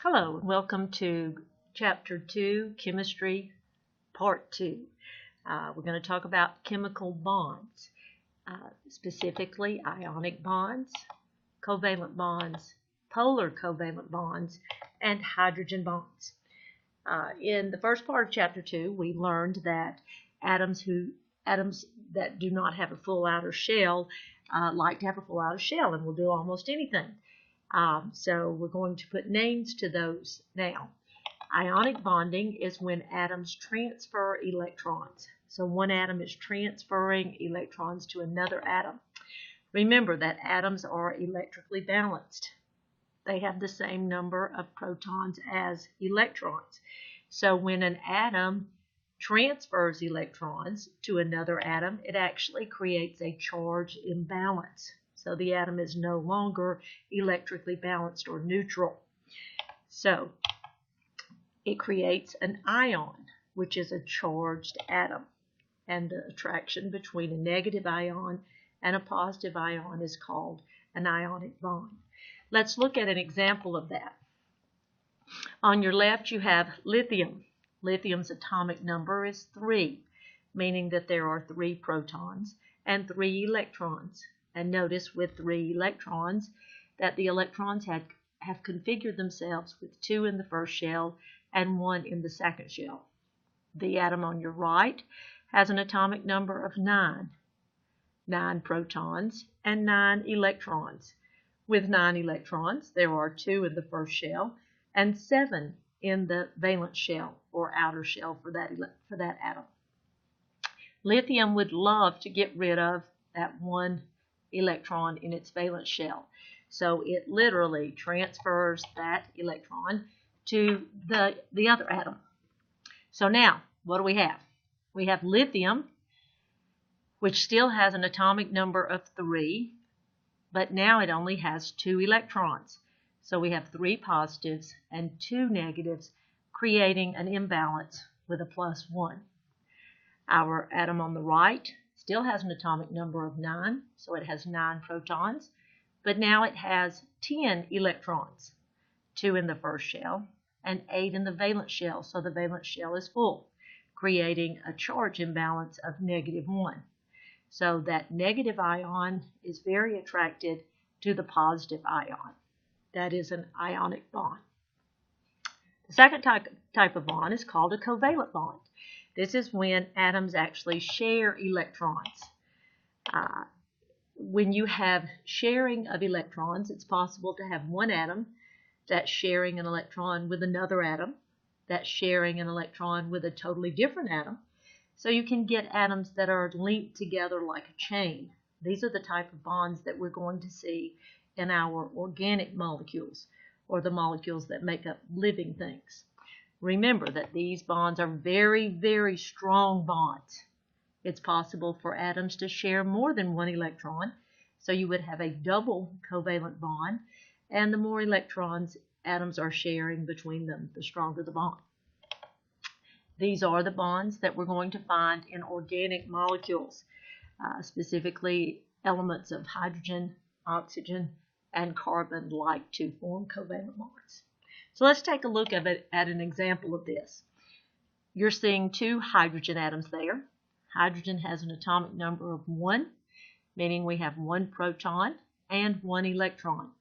Hello, and welcome to Chapter 2, Chemistry, Part 2. We're going to talk about chemical bonds, specifically ionic bonds, covalent bonds, polar covalent bonds, and hydrogen bonds. In the first part of Chapter 2, we learned that atoms that do not have a full outer shell like to have a full outer shell and will do almost anything. So we're going to put names to those now. Ionic bonding is when atoms transfer electrons. So one atom is transferring electrons to another atom. Remember that atoms are electrically balanced. They have the same number of protons as electrons. So when an atom transfers electrons to another atom, it actually creates a charge imbalance. So the atom is no longer electrically balanced or neutral. So it creates an ion, which is a charged atom. And the attraction between a negative ion and a positive ion is called an ionic bond. Let's look at an example of that. On your left, you have lithium. Lithium's atomic number is 3, meaning that there are 3 protons and 3 electrons. And notice with 3 electrons that the electrons have configured themselves with 2 in the first shell and 1 in the second shell. The atom on your right has an atomic number of 9 protons and 9 electrons. With 9 electrons, there are 2 in the first shell and 7 in the valence shell or outer shell for that atom. Lithium would love to get rid of that 1 electron in its valence shell. So it literally transfers that electron to the other atom. So now, what do we have? We have lithium, which still has an atomic number of 3, but now it only has 2 electrons. So we have 3 positives and 2 negatives, creating an imbalance with a +1. Our atom on the right still has an atomic number of 9, so it has 9 protons, but now it has 10 electrons, 2 in the first shell and 8 in the valence shell, so the valence shell is full, creating a charge imbalance of -1. So that negative ion is very attracted to the positive ion. That is an ionic bond. The second type of bond is called a covalent bond. This is when atoms actually share electrons. When you have sharing of electrons, it's possible to have one atom that's sharing an electron with another atom that's sharing an electron with a totally different atom. So you can get atoms that are linked together like a chain. These are the type of bonds that we're going to see in our organic molecules, or the molecules that make up living things. Remember that these bonds are very, very strong bonds. It's possible for atoms to share more than 1 electron, so you would have a double covalent bond, and the more electrons atoms are sharing between them, the stronger the bond. These are the bonds that we're going to find in organic molecules, specifically elements of hydrogen, oxygen, and carbon like to form covalent bonds. So let's take a look at an example of this. You're seeing 2 hydrogen atoms there. Hydrogen has an atomic number of 1, meaning we have 1 proton and 1 electron.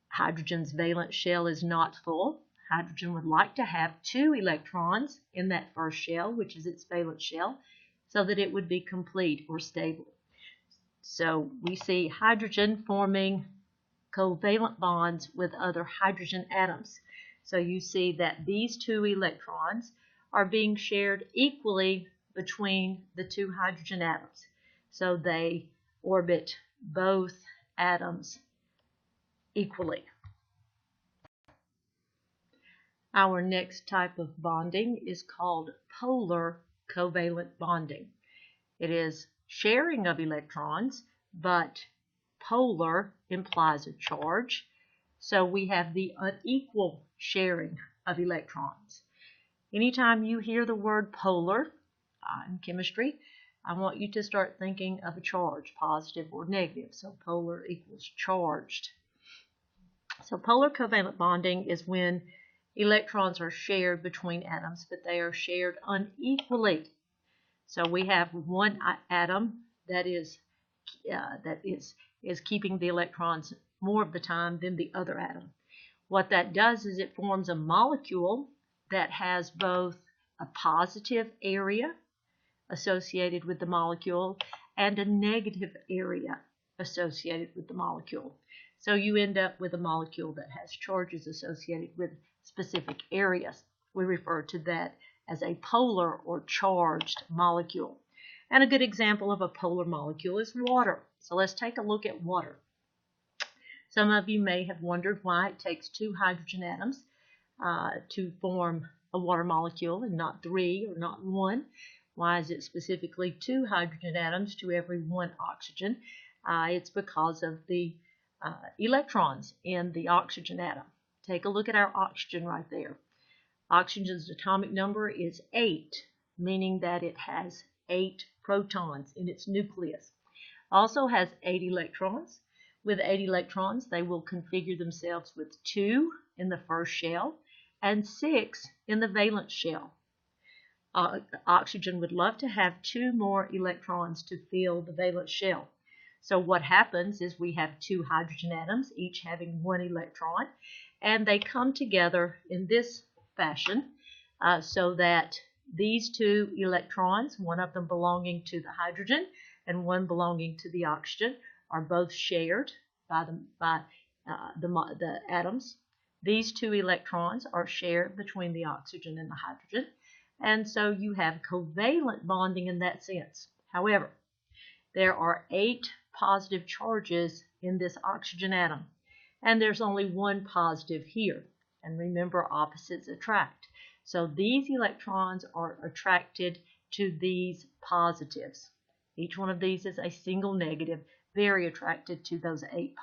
Hydrogen's valence shell is not full. Hydrogen would like to have 2 electrons in that first shell, which is its valence shell, so that it would be complete or stable. So we see hydrogen forming covalent bonds with other hydrogen atoms. So you see that these 2 electrons are being shared equally between the 2 hydrogen atoms. So they orbit both atoms equally. Our next type of bonding is called polar covalent bonding. It is sharing of electrons, but polar implies a charge, so we have the unequal sharing of electrons. Anytime you hear the word polar in chemistry, I want you to start thinking of a charge, positive or negative. So polar equals charged. So polar covalent bonding is when electrons are shared between atoms, but they are shared unequally. So we have one atom that is keeping the electrons more of the time than the other atom. What that does is it forms a molecule that has both a positive area associated with the molecule and a negative area associated with the molecule. So you end up with a molecule that has charges associated with specific areas. We refer to that as a polar or charged molecule. And a good example of a polar molecule is water. So let's take a look at water. Some of you may have wondered why it takes 2 hydrogen atoms to form a water molecule and not 3 or not 1. Why is it specifically 2 hydrogen atoms to every 1 oxygen? It's because of the electrons in the oxygen atom. Take a look at our oxygen right there. Oxygen's atomic number is 8, meaning that it has 8 protons in its nucleus. Also has 8 electrons. With 8 electrons, they will configure themselves with 2 in the first shell and 6 in the valence shell. Oxygen would love to have 2 more electrons to fill the valence shell. So what happens is we have 2 hydrogen atoms, each having 1 electron, and they come together in this fashion so that these 2 electrons, one of them belonging to the hydrogen and one belonging to the oxygen, are both shared by the atoms. These 2 electrons are shared between the oxygen and the hydrogen, and so you have covalent bonding in that sense. However, there are 8 positive charges in this oxygen atom, and there's only 1 positive here. And remember, opposites attract. So these electrons are attracted to these positives. Each one of these is a single negative, very attracted to those 8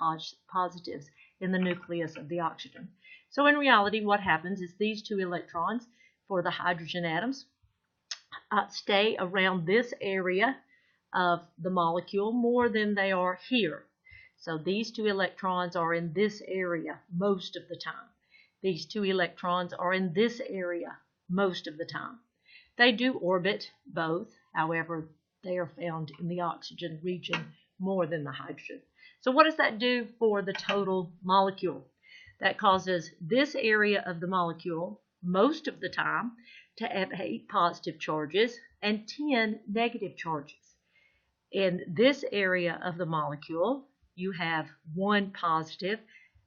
positives in the nucleus of the oxygen. So in reality, what happens is these 2 electrons for the hydrogen atoms stay around this area of the molecule more than they are here. So these 2 electrons are in this area most of the time. These 2 electrons are in this area most of the time. They do orbit both, however, they are found in the oxygen region more than the hydrogen. So what does that do for the total molecule? That causes this area of the molecule most of the time to have 8 positive charges and 10 negative charges. In this area of the molecule, you have 1 positive,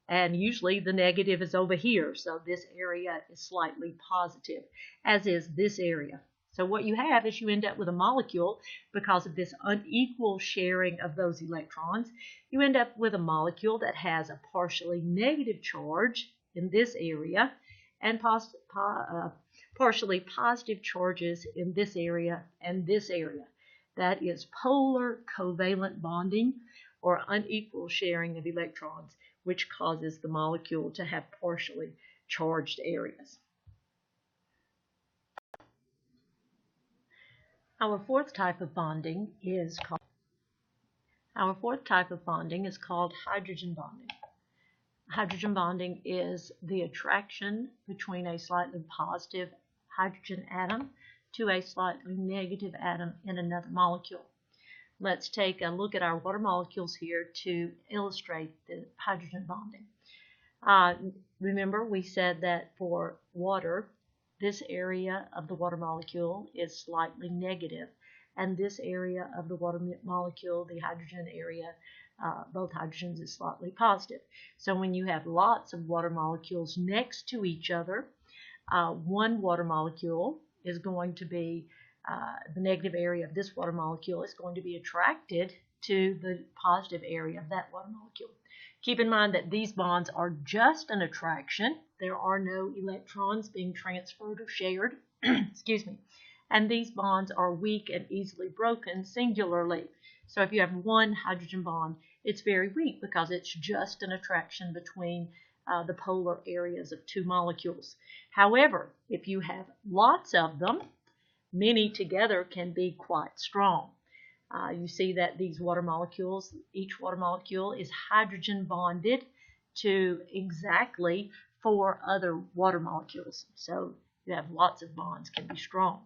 and usually the negative is over here, so this area is slightly positive, as is this area. So what you have is you end up with a molecule, because of this unequal sharing of those electrons, you end up with a molecule that has a partially negative charge in this area and partially positive charges in this area and this area. That is polar covalent bonding, or unequal sharing of electrons, which causes the molecule to have partially charged areas. Our fourth type of bonding is called hydrogen bonding. Hydrogen bonding is the attraction between a slightly positive hydrogen atom to a slightly negative atom in another molecule. Let's take a look at our water molecules here to illustrate the hydrogen bonding. Remember, we said that for water, this area of the water molecule is slightly negative, and this area of the water molecule, the hydrogen area, both hydrogens, is slightly positive. So when you have lots of water molecules next to each other, one water molecule is going to be, the negative area of this water molecule is going to be attracted to the positive area of that water molecule. Keep in mind that these bonds are just an attraction. There are no electrons being transferred or shared, excuse me, and these bonds are weak and easily broken singularly. So if you have one hydrogen bond, it's very weak because it's just an attraction between the polar areas of 2 molecules. However, if you have lots of them, many together can be quite strong. You see that these water molecules, each water molecule is hydrogen bonded to exactly 4 other water molecules. So you have lots of bonds, can be strong.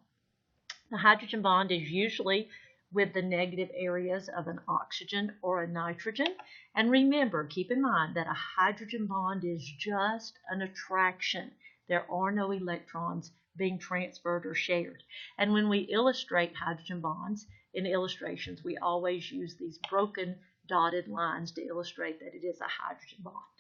The hydrogen bond is usually with the negative areas of an oxygen or a nitrogen. And remember, keep in mind that a hydrogen bond is just an attraction. There are no electrons being transferred or shared. And when we illustrate hydrogen bonds in illustrations, we always use these broken dotted lines to illustrate that it is a hydrogen bond.